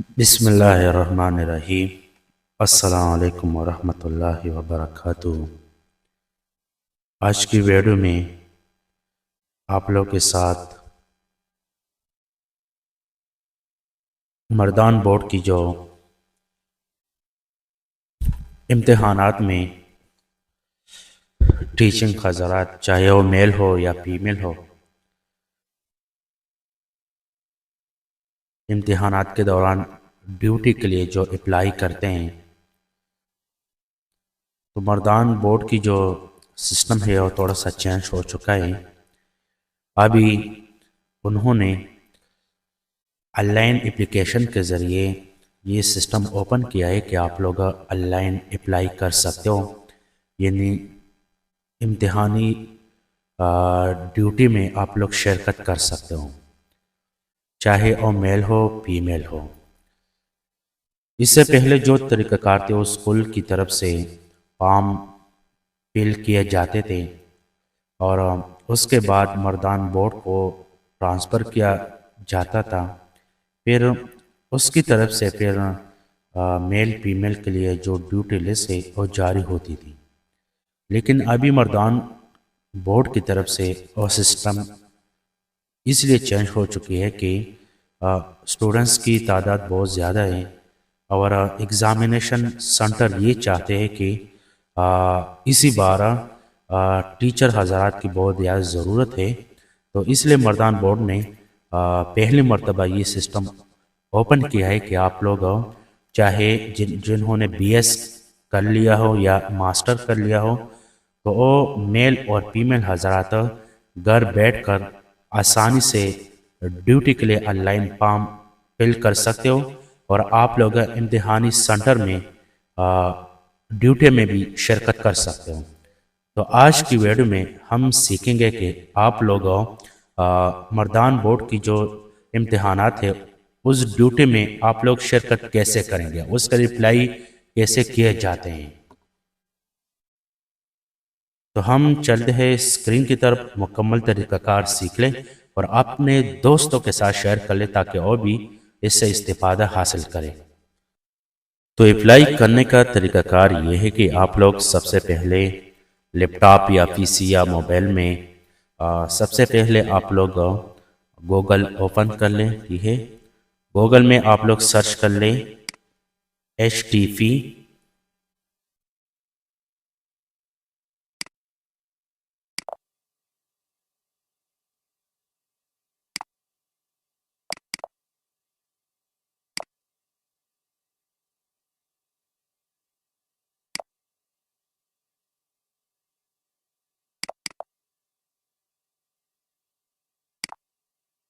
بسم اللہ الرحمن الرحیم۔ السلام علیکم ورحمۃ اللہ وبرکاتہ۔ آج کی ویڈیو میں آپ لوگ کے ساتھ مردان بورڈ کی جو امتحانات میں ٹیچنگ حضرات، چاہے وہ میل ہو یا فیمیل ہو، امتحانات کے دوران ڈیوٹی کے لیے جو اپلائی کرتے ہیں، تو مردان بورڈ کی جو سسٹم ہے وہ تھوڑا سا چینج ہو چکا ہے۔ ابھی انہوں نے آن لائن اپلیکیشن کے ذریعے یہ سسٹم اوپن کیا ہے کہ آپ لوگ آن لائن اپلائی کر سکتے ہو، یعنی امتحانی ڈیوٹی میں آپ لوگ شرکت کر سکتے ہو، چاہے وہ میل ہو فیمیل ہو۔ اس سے پہلے جو طریقہ کار تھے وہ اسکول کی طرف سے فارم فل کیے جاتے تھے اور اس کے بعد مردان بورڈ کو ٹرانسفر کیا جاتا تھا، پھر اس کی طرف سے پھر میل فیمیل کے لیے جو ڈیوٹی لسٹ ہے وہ جاری ہوتی تھی۔ لیکن ابھی مردان بورڈ کی طرف سے وہ سسٹم اس لیے چینج ہو چکی ہے کہ اسٹوڈنٹس کی تعداد بہت زیادہ ہے اور ایگزامینیشن سینٹر یہ چاہتے ہیں کہ اسی بار ٹیچر حضرات کی بہت زیادہ ضرورت ہے، تو اس لیے مردان بورڈ نے پہلی مرتبہ یہ سسٹم اوپن کیا ہے کہ آپ لوگ چاہے جنہوں نے بی ایس کر لیا ہو یا ماسٹر کر لیا ہو، تو وہ میل اور فیمیل حضرات گھر بیٹھ کر آسانی سے ڈیوٹی کے لیے آن لائن فارم فل کر سکتے ہو اور آپ لوگ امتحانی سینٹر میں ڈیوٹی میں بھی شرکت کر سکتے ہو۔ تو آج کی ویڈیو میں ہم سیکھیں گے کہ آپ لوگ مردان بورڈ کی جو امتحانات ہے اس ڈیوٹی میں آپ لوگ شرکت کیسے کریں گے، اس کا رپلائی کیسے کیے جاتے ہیں۔ تو ہم چلتے ہیں اسکرین کی طرف، مکمل طریقہ کار سیکھ لیں اور اپنے دوستوں کے ساتھ شیئر کر لیں تاکہ وہ بھی اس سے استفادہ حاصل کریں۔ تو اپلائی کرنے کا طریقہ کار یہ ہے کہ آپ لوگ سب سے پہلے لیپ ٹاپ یا پی سی یا موبائل میں سب سے پہلے آپ لوگ گوگل اوپن کر لیں۔ یہ ہے گوگل میں آپ لوگ سرچ کر لیں HTTP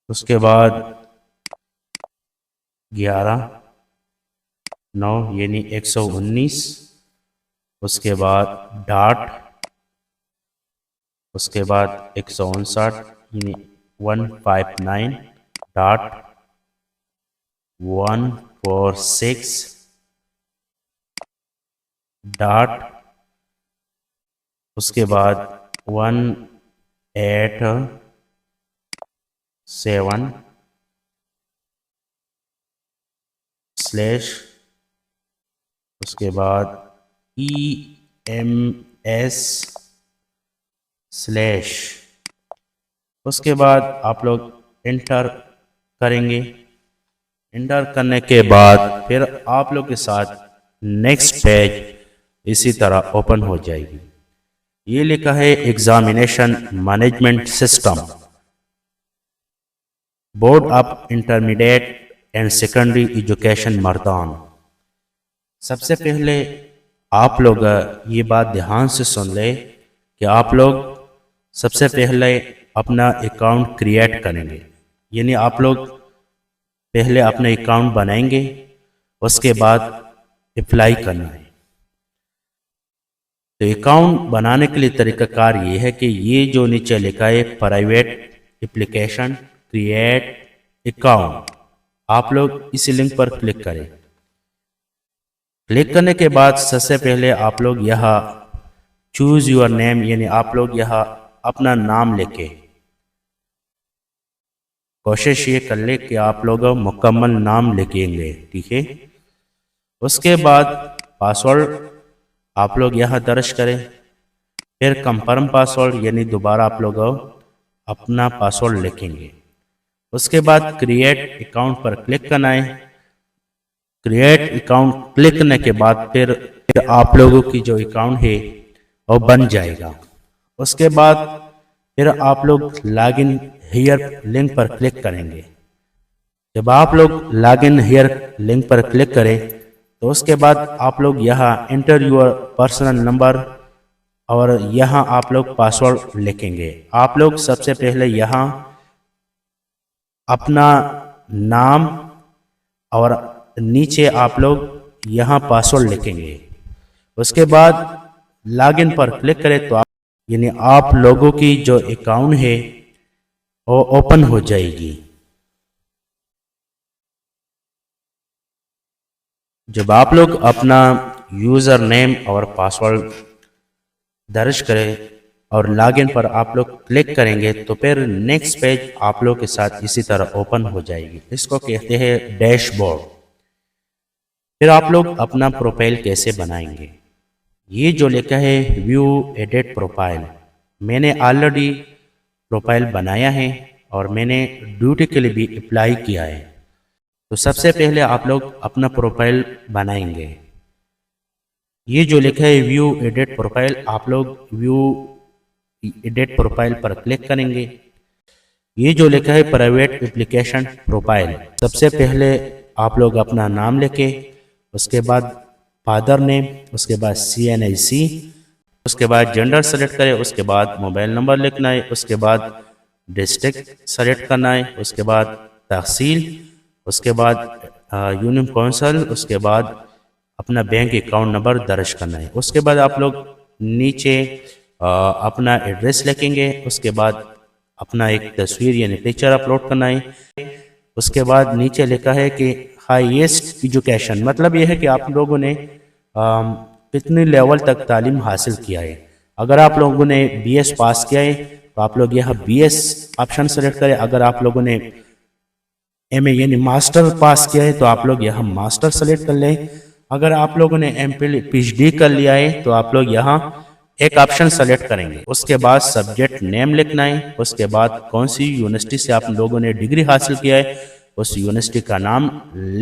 اس کے بعد 11/9 یعنی 119، اس کے بعد ڈاٹ، اس کے بعد 159 یعنی 159 ڈاٹ 146 ڈاٹ، اس کے بعد 187 سلیش، اس کے بعد EMS سلیش، اس کے بعد آپ لوگ انٹر کریں گے۔ انٹر کرنے کے بعد پھر آپ لوگ کے ساتھ نیکسٹ پیج اسی طرح اوپن ہو جائے گی۔ یہ لکھا ہے examination management system board of intermediate and secondary education Mardan. سب سے پہلے آپ لوگ یہ بات دھیان سے سن لیں کہ آپ لوگ سب سے پہلے اپنا اکاؤنٹ کریٹ کریں گے، یعنی آپ لوگ پہلے اپنا اکاؤنٹ بنائیں گے، اس کے بعد اپلائی کرنا ہے۔ تو اکاؤنٹ بنانے کے لیے طریقہ کار یہ ہے کہ یہ جو نیچے لکھا ہے پرائیویٹ اپلیکیشن کریٹ اکاؤنٹ، آپ لوگ اسی لنک پر کلک کریں۔ کلک کرنے کے بعد سب سے پہلے آپ لوگ یہاں چوز یور نیم، یعنی آپ لوگ یہاں اپنا نام لکھیں۔ کوشش یہ کر لیں کہ آپ لوگ مکمل نام لکھیں گے، ٹھیک ہے۔ اس کے بعد پاسورڈ آپ لوگ یہاں درج کریں، پھر کنفرم پاسورڈ یعنی دوبارہ آپ لوگ اپنا پاسورڈ لکھیں گے۔ اس کے بعد کریٹ اکاؤنٹ پر کلک کرنا ہے۔ کریٹ اکاؤنٹ کلک کرنے کے بعد پھر آپ لوگوں کی جو اکاؤنٹ ہے وہ بن جائے گا۔ اس کے بعد پھر آپ لوگ log in here link per click کریں گے۔ جب آپ لوگ log in here link per click کریں تو اس کے بعد آپ لوگ یہاں انٹر یور پرسنل نمبر اور یہاں آپ لوگ پاسورڈ لکھیں گے۔ آپ لوگ سب سے پہلے یہاں اپنا نام اور نیچے آپ لوگ یہاں پاسورڈ لکھیں گے۔ اس کے بعد لاگ ان پر کلک کریں تو یعنی آپ لوگوں کی جو اکاؤنٹ ہے وہ اوپن ہو جائے گی۔ جب آپ لوگ اپنا یوزر نیم اور پاسورڈ درج کریں اور لاگ ان پر آپ لوگ کلک کریں گے تو پھر نیکسٹ پیج آپ لوگ کے ساتھ اسی طرح اوپن ہو جائے گی۔ اس کو کہتے ہیں ڈیش بورڈ۔ پھر آپ لوگ اپنا پروفائل کیسے بنائیں گے؟ یہ جو لکھا ہے ویو ایڈٹ پروفائل، میں نے آلریڈی پروفائل بنایا ہے اور میں نے ڈیوٹی کے لیے بھی اپلائی کیا ہے۔ تو سب سے پہلے آپ لوگ اپنا پروفائل بنائیں گے۔ یہ جو لکھا ہے ویو ایڈٹ پروفائل، آپ لوگ ویو ایڈٹ پروفائل پر کلک کریں گے۔ یہ جو لکھا ہے پرائیویٹ اپلیکیشن پروفائل، سب سے پہلے آپ لوگ اپنا نام لکھیں، اس کے بعد فادر نیم، اس کے بعد CNIC، اس کے بعد جنڈر سلیکٹ کریں، اس کے بعد موبائل نمبر لکھنا ہے، اس کے بعد ڈسٹرکٹ سلیکٹ کرنا ہے، اس کے بعد تحصیل، اس کے بعد یونین کونسل، اس کے بعد اپنا بینک اکاؤنٹ نمبر درج کرنا ہے۔ اس کے بعد آپ لوگ نیچے اپنا ایڈریس لکھیں گے، اس کے بعد اپنا ایک تصویر یعنی پکچر اپلوڈ کرنا ہے۔ اس کے بعد نیچے لکھا ہے کہ ہائیسٹ ایجوکیشن، مطلب یہ ہے کہ آپ لوگوں نے کتنے لیول تک تعلیم حاصل کیا ہے۔ اگر آپ لوگوں نے BS پاس کیا ہے تو آپ لوگ یہاں BS آپشن سلیکٹ کریں۔ اگر آپ لوگوں نے MA یعنی ماسٹر پاس کیا ہے تو آپ لوگ یہاں ماسٹر سلیکٹ کر لیں۔ اگر آپ لوگوں نے MPhil PhD کر لیا ہے تو آپ لوگ یہاں ایک آپشن سلیکٹ کریں گے۔ اس کے بعد سبجیکٹ نیم لکھنا ہے، اس کے بعد کون سی یونیورسٹی سے آپ لوگوں نے ڈگری حاصل کیا ہے اس یونیورسٹی کا نام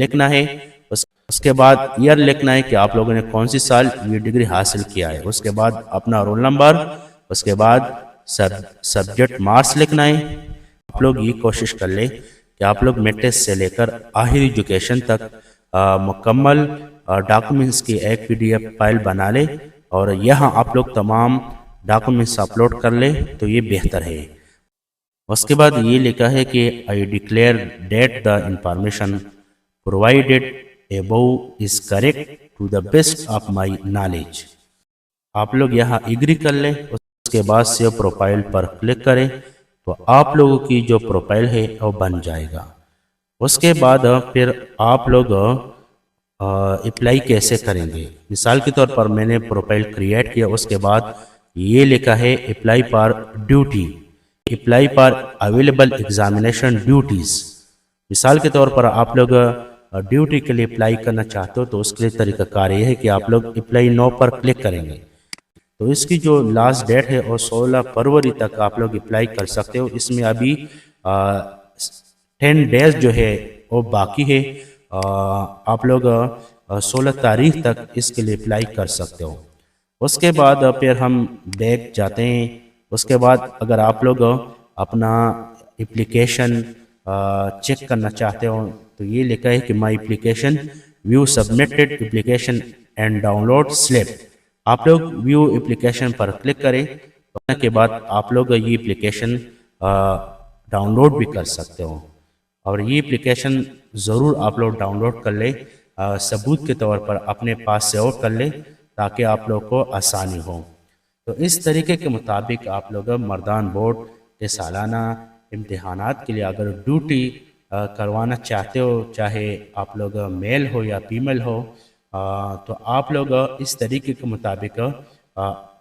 لکھنا ہے۔ اس کے بعد ایئر لکھنا ہے کہ آپ لوگوں نے کون سی سال یہ ڈگری حاصل کیا ہے۔ اس کے بعد اپنا رول نمبر، اس کے بعد سبجیکٹ مارکس لکھنا ہے۔ آپ لوگ یہ کوشش کر لیں کہ آپ لوگ میٹرک سے لے کر آخری ایجوکیشن تک مکمل ڈاکومنٹس کی ایک PDF فائل بنا لیں اور یہاں آپ لوگ تمام ڈاکومنٹس اپلوڈ کر لیں تو یہ بہتر ہے۔ اس کے بعد یہ لکھا ہے کہ I declare that the information provided above is correct to the best of my knowledge۔ آپ لوگ یہاں ایگری کر لیں، اس کے بعد سیو پروفائل پر کلک کریں تو آپ لوگوں کی جو پروفائل ہے وہ بن جائے گا۔ اس کے بعد پھر آپ لوگ اپلائی کیسے کریں گے؟ مثال کے طور پر میں نے پروفائل کریٹ کیا، اس کے بعد یہ لکھا ہے apply for duty, apply for available examination duties. مثال کے طور پر آپ لوگ ڈیوٹی کے لیے اپلائی کرنا چاہتے ہو تو اس کے لیے طریقہ کار یہ ہے کہ آپ لوگ اپلائی نو پر کلک کریں گے تو اس کی جو لاسٹ ڈیٹ ہے وہ 16 فروری تک آپ لوگ اپلائی کر سکتے ہو۔ اس میں ابھی 10 ڈیز جو ہے وہ باقی ہے، آپ لوگ 16 تاریخ تک اس کے لیے اپلائی کر سکتے ہو۔ اس کے بعد پھر ہم بیک جاتے ہیں۔ اس کے بعد اگر آپ لوگ اپنا اپلیکیشن چیک کرنا چاہتے ہو تو یہ لکھا ہے کہ my application view submitted application and download slip. آپ لوگ ویو اپلیکیشن پر کلک کریں، اس کے بعد آپ لوگ یہ اپلیکیشن ڈاؤن لوڈ بھی کر سکتے ہو اور یہ اپلیکیشن ضرور آپ لوگ ڈاؤن لوڈ کر لیں، ثبوت کے طور پر اپنے پاس سیو کر لیں تاکہ آپ لوگ کو آسانی ہو۔ تو اس طریقے کے مطابق آپ لوگ مردان بورڈ کے سالانہ امتحانات کے لیے اگر ڈیوٹی کروانا چاہتے ہو، چاہے آپ لوگ میل ہو یا فیمیل ہو، تو آپ لوگ اس طریقے کے مطابق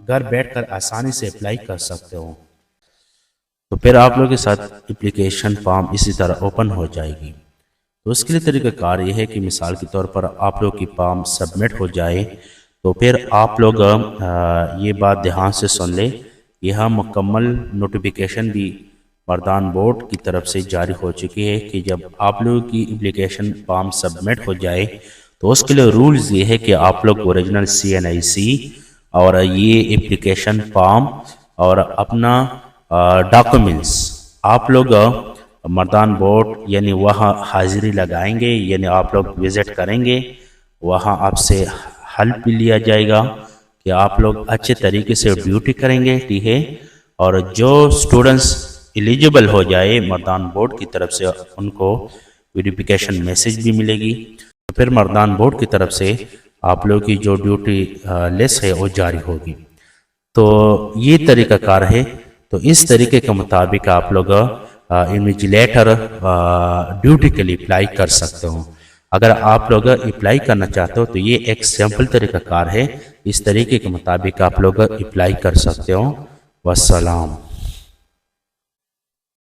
گھر بیٹھ کر آسانی سے اپلائی کر سکتے ہو۔ تو پھر آپ لوگوں کے ساتھ اپلیکیشن فارم اسی طرح اوپن ہو جائے گی۔ تو اس کے لیے طریقہ کار یہ ہے کہ مثال کے طور پر آپ لوگ کی فارم سبمٹ ہو جائے تو پھر آپ لوگ یہ بات دھیان سے سن لیں، یہاں مکمل نوٹیفیکیشن بھی مردان بورڈ کی طرف سے جاری ہو چکی ہے کہ جب آپ لوگوں کی اپلیکیشن فارم سبمٹ ہو جائے تو اس کے لیے رولز یہ ہے کہ آپ لوگ اوریجنل CNIC اور یہ اپلیکیشن فارم اور اپنا ڈاکومنٹس آپ لوگ مردان بورڈ یعنی وہاں حاضری لگائیں گے، یعنی آپ لوگ وزٹ کریں گے، وہاں آپ سے ہیلپ بھی لیا جائے گا کہ آپ لوگ اچھے طریقے سے ڈیوٹی کریں گے، ٹھیک ہے۔ اور جو سٹوڈنٹس ایلیجیبل ہو جائے مردان بورڈ کی طرف سے ان کو ویریفیکیشن میسج بھی ملے گی، پھر مردان بورڈ کی طرف سے آپ لوگ کی جو ڈیوٹی لسٹ ہے وہ جاری ہوگی۔ تو یہ طریقہ کار ہے۔ تو اس طریقے کے مطابق آپ لوگ انویجیلیٹر ڈیوٹی کے لیے اپلائی کر سکتے ہو۔ اگر آپ لوگ اپلائی کرنا چاہتے ہو تو یہ ایک سیمپل طریقہ کار ہے، اس طریقے کے مطابق آپ لوگ اپلائی کر سکتے ہو۔ والسلام۔